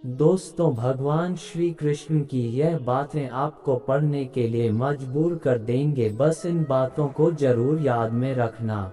दोस्तों, भगवान श्री कृष्ण की यह बातें आपको पढ़ने के लिए मजबूर कर देंगे। बस इन बातों को जरूर याद में रखना।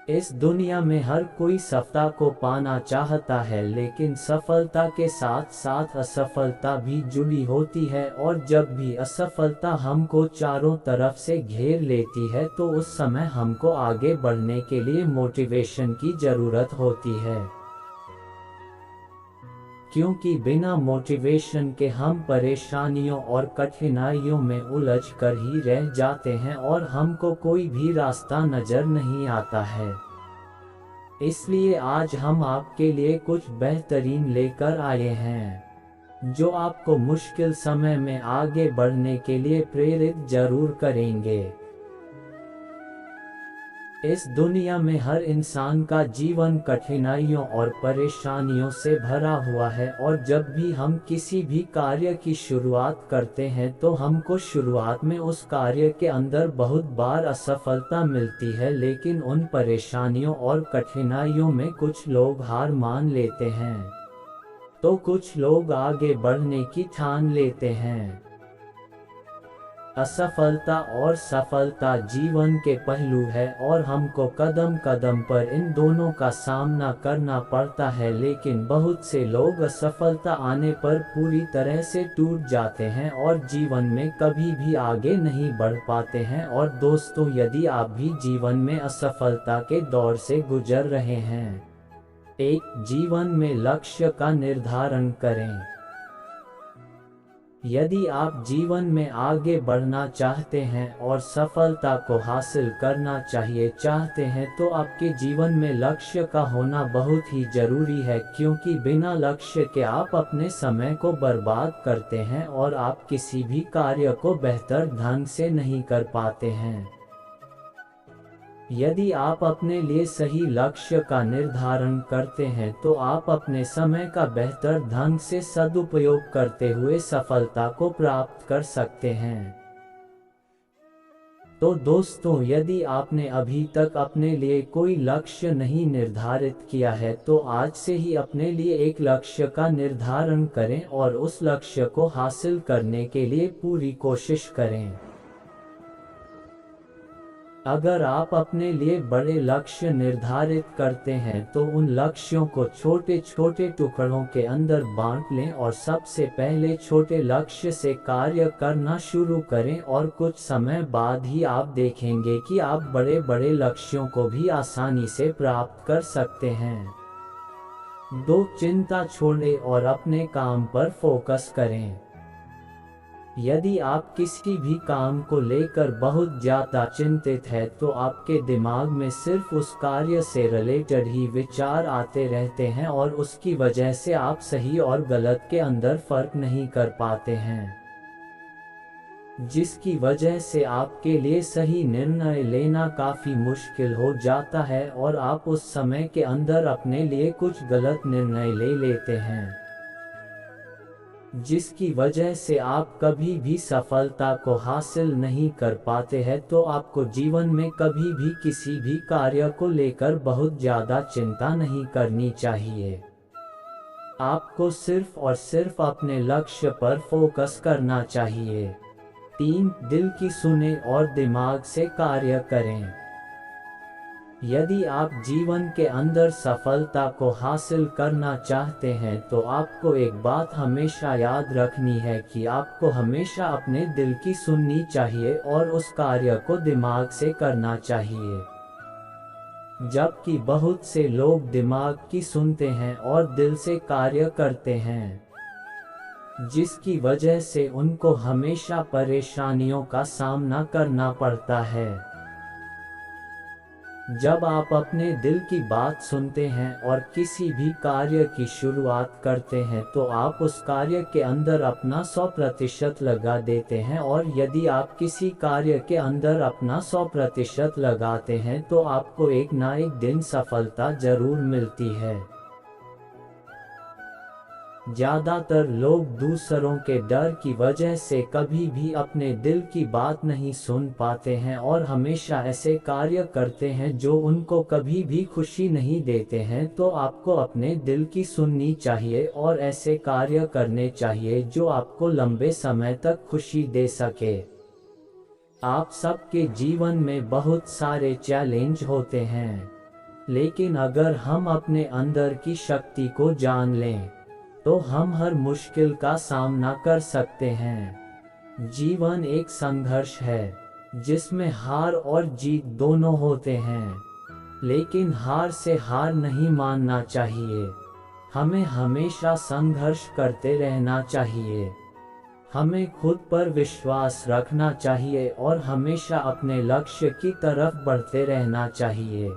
इस दुनिया में हर कोई सफलता को पाना चाहता है, लेकिन सफलता के साथ साथ असफलता भी जुड़ी होती है। और जब भी असफलता हमको चारों तरफ से घेर लेती है तो उस समय हमको आगे बढ़ने के लिए मोटिवेशन की जरूरत होती है। क्योंकि बिना मोटिवेशन के हम परेशानियों और कठिनाइयों में उलझ कर ही रह जाते हैं और हमको कोई भी रास्ता नजर नहीं आता है। इसलिए आज हम आपके लिए कुछ बेहतरीन लेकर आए हैं, जो आपको मुश्किल समय में आगे बढ़ने के लिए प्रेरित जरूर करेंगे। इस दुनिया में हर इंसान का जीवन कठिनाइयों और परेशानियों से भरा हुआ है, और जब भी हम किसी भी कार्य की शुरुआत करते हैं तो हमको शुरुआत में उस कार्य के अंदर बहुत बार असफलता मिलती है। लेकिन उन परेशानियों और कठिनाइयों में कुछ लोग हार मान लेते हैं, तो कुछ लोग आगे बढ़ने की ठान लेते हैं। असफलता और सफलता जीवन के पहलू है, और हमको कदम कदम पर इन दोनों का सामना करना पड़ता है। लेकिन बहुत से लोग असफलता आने पर पूरी तरह से टूट जाते हैं और जीवन में कभी भी आगे नहीं बढ़ पाते हैं। और दोस्तों, यदि आप भी जीवन में असफलता के दौर से गुजर रहे हैं, एक जीवन में लक्ष्य का निर्धारण करें। यदि आप जीवन में आगे बढ़ना चाहते हैं और सफलता को हासिल करना चाहते हैं तो आपके जीवन में लक्ष्य का होना बहुत ही जरूरी है। क्योंकि बिना लक्ष्य के आप अपने समय को बर्बाद करते हैं और आप किसी भी कार्य को बेहतर ढंग से नहीं कर पाते हैं। यदि आप अपने लिए सही लक्ष्य का निर्धारण करते हैं तो आप अपने समय का बेहतर ढंग से सदुपयोग करते हुए सफलता को प्राप्त कर सकते हैं। तो दोस्तों, यदि आपने अभी तक अपने लिए कोई लक्ष्य नहीं निर्धारित किया है तो आज से ही अपने लिए एक लक्ष्य का निर्धारण करें और उस लक्ष्य को हासिल करने के लिए पूरी कोशिश करें। अगर आप अपने लिए बड़े लक्ष्य निर्धारित करते हैं तो उन लक्ष्यों को छोटे छोटे टुकड़ों के अंदर बांट लें और सबसे पहले छोटे लक्ष्य से कार्य करना शुरू करें, और कुछ समय बाद ही आप देखेंगे कि आप बड़े बड़े लक्ष्यों को भी आसानी से प्राप्त कर सकते हैं। चिंता छोड़ें और अपने काम पर फोकस करें। यदि आप किसी भी काम को लेकर बहुत ज़्यादा चिंतित हैं तो आपके दिमाग में सिर्फ उस कार्य से रिलेटेड ही विचार आते रहते हैं, और उसकी वजह से आप सही और गलत के अंदर फर्क नहीं कर पाते हैं, जिसकी वजह से आपके लिए सही निर्णय लेना काफ़ी मुश्किल हो जाता है और आप उस समय के अंदर अपने लिए कुछ गलत निर्णय ले लेते हैं, जिसकी वजह से आप कभी भी सफलता को हासिल नहीं कर पाते हैं। तो आपको जीवन में कभी भी किसी भी कार्य को लेकर बहुत ज़्यादा चिंता नहीं करनी चाहिए। आपको सिर्फ और सिर्फ अपने लक्ष्य पर फोकस करना चाहिए। 3. दिल की सुने और दिमाग से कार्य करें। यदि आप जीवन के अंदर सफलता को हासिल करना चाहते हैं तो आपको एक बात हमेशा याद रखनी है कि आपको हमेशा अपने दिल की सुननी चाहिए और उस कार्य को दिमाग से करना चाहिए। जबकि बहुत से लोग दिमाग की सुनते हैं और दिल से कार्य करते हैं, जिसकी वजह से उनको हमेशा परेशानियों का सामना करना पड़ता है। जब आप अपने दिल की बात सुनते हैं और किसी भी कार्य की शुरुआत करते हैं तो आप उस कार्य के अंदर अपना 100% लगा देते हैं, और यदि आप किसी कार्य के अंदर अपना 100% लगाते हैं तो आपको एक ना एक दिन सफलता जरूर मिलती है। ज़्यादातर लोग दूसरों के डर की वजह से कभी भी अपने दिल की बात नहीं सुन पाते हैं और हमेशा ऐसे कार्य करते हैं जो उनको कभी भी खुशी नहीं देते हैं। तो आपको अपने दिल की सुननी चाहिए और ऐसे कार्य करने चाहिए जो आपको लंबे समय तक खुशी दे सके। आप सबके जीवन में बहुत सारे चैलेंज होते हैं, लेकिन अगर हम अपने अंदर की शक्ति को जान लें तो हम हर मुश्किल का सामना कर सकते हैं। जीवन एक संघर्ष है जिसमें हार और जीत दोनों होते हैं, लेकिन हार से हार नहीं मानना चाहिए। हमें हमेशा संघर्ष करते रहना चाहिए। हमें खुद पर विश्वास रखना चाहिए और हमेशा अपने लक्ष्य की तरफ बढ़ते रहना चाहिए।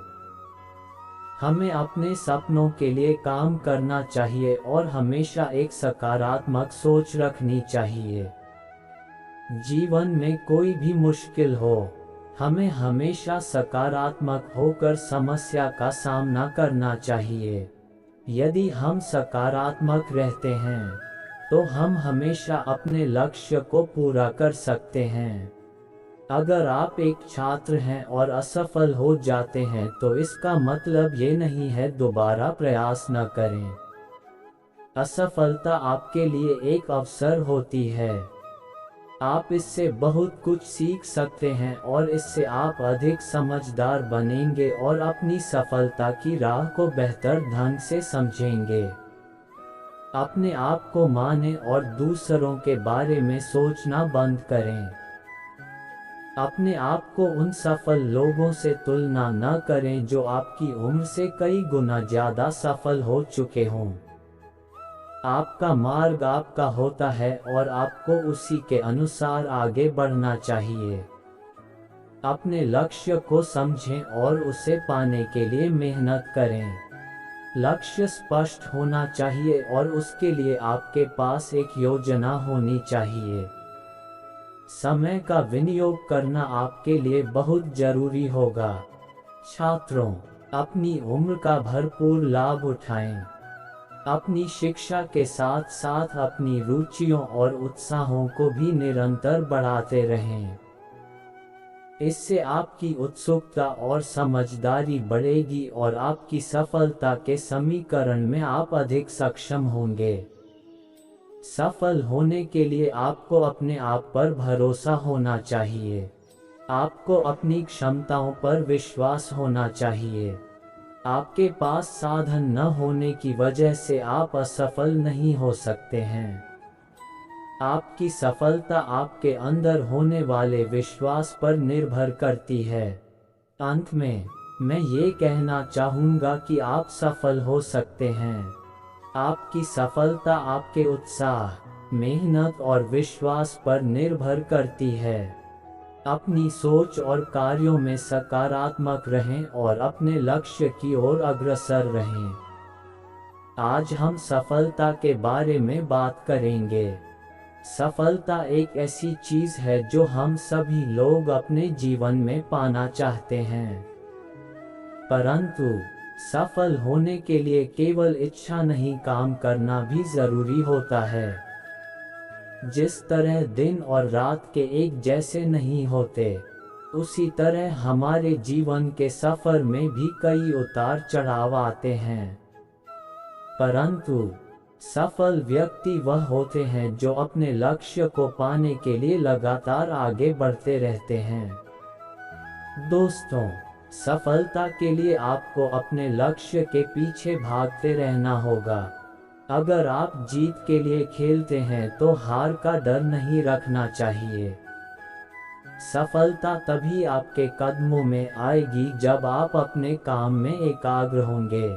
हमें अपने सपनों के लिए काम करना चाहिए और हमेशा एक सकारात्मक सोच रखनी चाहिए। जीवन में कोई भी मुश्किल हो, हमें हमेशा सकारात्मक होकर समस्या का सामना करना चाहिए। यदि हम सकारात्मक रहते हैं तो हम हमेशा अपने लक्ष्य को पूरा कर सकते हैं। अगर आप एक छात्र हैं और असफल हो जाते हैं तो इसका मतलब ये नहीं है दोबारा प्रयास न करें। असफलता आपके लिए एक अवसर होती है। आप इससे बहुत कुछ सीख सकते हैं और इससे आप अधिक समझदार बनेंगे और अपनी सफलता की राह को बेहतर ढंग से समझेंगे। अपने आप को मानें और दूसरों के बारे में सोचना बंद करें। अपने आप को उन सफल लोगों से तुलना न करें जो आपकी उम्र से कई गुना ज़्यादा सफल हो चुके हों। आपका मार्ग आपका होता है और आपको उसी के अनुसार आगे बढ़ना चाहिए। अपने लक्ष्य को समझें और उसे पाने के लिए मेहनत करें। लक्ष्य स्पष्ट होना चाहिए और उसके लिए आपके पास एक योजना होनी चाहिए। समय का विनियोग करना आपके लिए बहुत जरूरी होगा। छात्रों, अपनी उम्र का भरपूर लाभ उठाएं। अपनी शिक्षा के साथ साथ अपनी रुचियों और उत्साहों को भी निरंतर बढ़ाते रहें। इससे आपकी उत्सुकता और समझदारी बढ़ेगी और आपकी सफलता के समीकरण में आप अधिक सक्षम होंगे। सफल होने के लिए आपको अपने आप पर भरोसा होना चाहिए। आपको अपनी क्षमताओं पर विश्वास होना चाहिए। आपके पास साधन न होने की वजह से आप असफल नहीं हो सकते हैं। आपकी सफलता आपके अंदर होने वाले विश्वास पर निर्भर करती है। अंत में मैं ये कहना चाहूँगा कि आप सफल हो सकते हैं। आपकी सफलता आपके उत्साह, मेहनत और विश्वास पर निर्भर करती है। अपनी सोच और कार्यों में सकारात्मक रहें और अपने लक्ष्य की ओर अग्रसर रहें। आज हम सफलता के बारे में बात करेंगे। सफलता एक ऐसी चीज है जो हम सभी लोग अपने जीवन में पाना चाहते हैं, परंतु सफल होने के लिए केवल इच्छा नहीं, काम करना भी जरूरी होता है। जिस तरह दिन और रात के एक जैसे नहीं होते, उसी तरह हमारे जीवन के सफर में भी कई उतार चढ़ाव आते हैं, परंतु सफल व्यक्ति वह होते हैं जो अपने लक्ष्य को पाने के लिए लगातार आगे बढ़ते रहते हैं। दोस्तों, सफलता के लिए आपको अपने लक्ष्य के पीछे भागते रहना होगा। अगर आप जीत के लिए खेलते हैं तो हार का डर नहीं रखना चाहिए। सफलता तभी आपके कदमों में आएगी जब आप अपने काम में एकाग्र होंगे।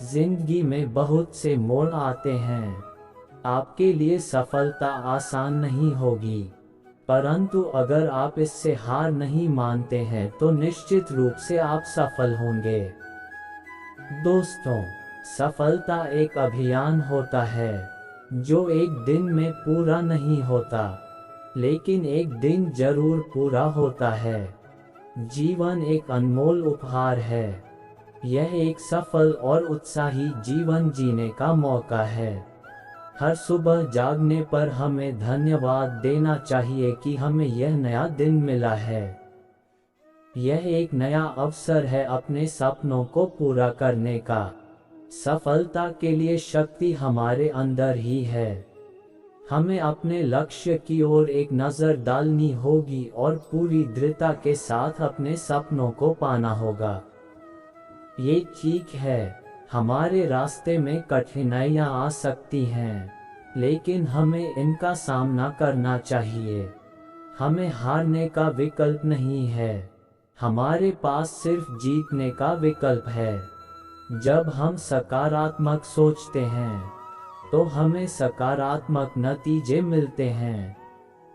जिंदगी में बहुत से मोड़ आते हैं। आपके लिए सफलता आसान नहीं होगी, परंतु अगर आप इससे हार नहीं मानते हैं तो निश्चित रूप से आप सफल होंगे। दोस्तों, सफलता एक अभियान होता है जो एक दिन में पूरा नहीं होता, लेकिन एक दिन जरूर पूरा होता है। जीवन एक अनमोल उपहार है। यह एक सफल और उत्साही जीवन जीने का मौका है। हर सुबह जागने पर हमें धन्यवाद देना चाहिए कि हमें यह नया दिन मिला है। यह एक नया अवसर है अपने सपनों को पूरा करने का। सफलता के लिए शक्ति हमारे अंदर ही है। हमें अपने लक्ष्य की ओर एक नज़र डालनी होगी और पूरी दृढ़ता के साथ अपने सपनों को पाना होगा। ये ठीक है, हमारे रास्ते में कठिनाइयाँ आ सकती हैं, लेकिन हमें इनका सामना करना चाहिए। हमें हारने का विकल्प नहीं है, हमारे पास सिर्फ जीतने का विकल्प है। जब हम सकारात्मक सोचते हैं, तो हमें सकारात्मक नतीजे मिलते हैं।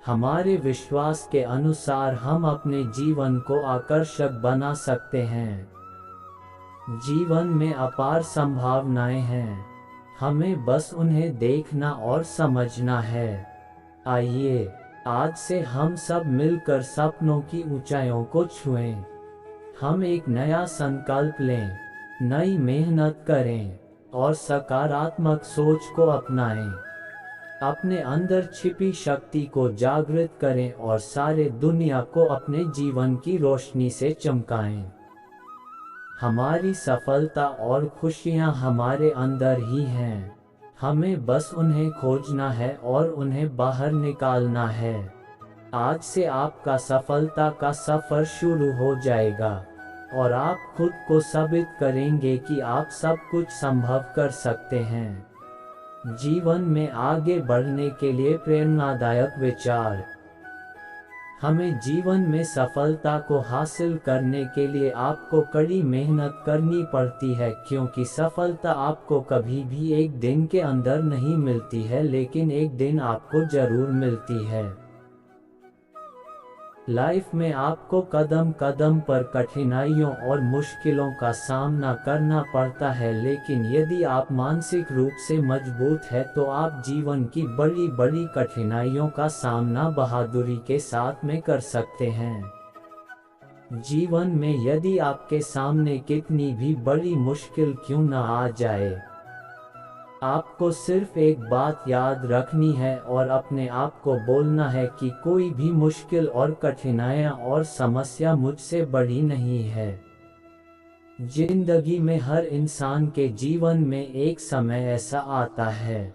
हमारे विश्वास के अनुसार हम अपने जीवन को आकर्षक बना सकते हैं। जीवन में अपार संभावनाएं हैं, हमें बस उन्हें देखना और समझना है। आइए, आज से हम सब मिलकर सपनों की ऊंचाइयों को छुएं। हम एक नया संकल्प लें, नई मेहनत करें और सकारात्मक सोच को अपनाएं। अपने अंदर छिपी शक्ति को जागृत करें और सारे दुनिया को अपने जीवन की रोशनी से चमकाएं। हमारी सफलता और खुशियां हमारे अंदर ही हैं, हमें बस उन्हें खोजना है और उन्हें बाहर निकालना है। आज से आपका सफलता का सफ़र शुरू हो जाएगा और आप खुद को साबित करेंगे कि आप सब कुछ संभव कर सकते हैं। जीवन में आगे बढ़ने के लिए प्रेरणादायक विचार। हमें जीवन में सफलता को हासिल करने के लिए आपको कड़ी मेहनत करनी पड़ती है, क्योंकि सफलता आपको कभी भी एक दिन के अंदर नहीं मिलती है, लेकिन एक दिन आपको जरूर मिलती है। लाइफ में आपको कदम कदम पर कठिनाइयों और मुश्किलों का सामना करना पड़ता है, लेकिन यदि आप मानसिक रूप से मजबूत हैं तो आप जीवन की बड़ी बड़ी कठिनाइयों का सामना बहादुरी के साथ में कर सकते हैं। जीवन में यदि आपके सामने कितनी भी बड़ी मुश्किल क्यों न आ जाए, आपको सिर्फ एक बात याद रखनी है और अपने आप को बोलना है कि कोई भी मुश्किल और कठिनाइयाँ और समस्या मुझसे बड़ी नहीं है। जिंदगी में हर इंसान के जीवन में एक समय ऐसा आता है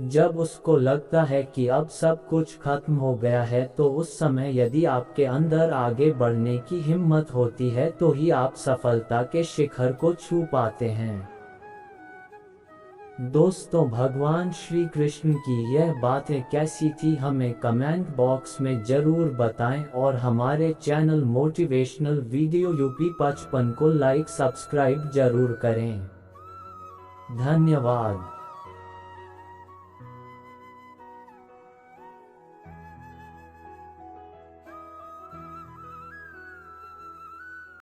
जब उसको लगता है कि अब सब कुछ खत्म हो गया है, तो उस समय यदि आपके अंदर आगे बढ़ने की हिम्मत होती है तो ही आप सफलता के शिखर को छू पाते हैं। दोस्तों, भगवान श्री कृष्ण की यह बातें कैसी थी हमें कमेंट बॉक्स में जरूर बताएं और हमारे चैनल मोटिवेशनल वीडियो यूपी 55 को लाइक सब्सक्राइब जरूर करें। धन्यवाद।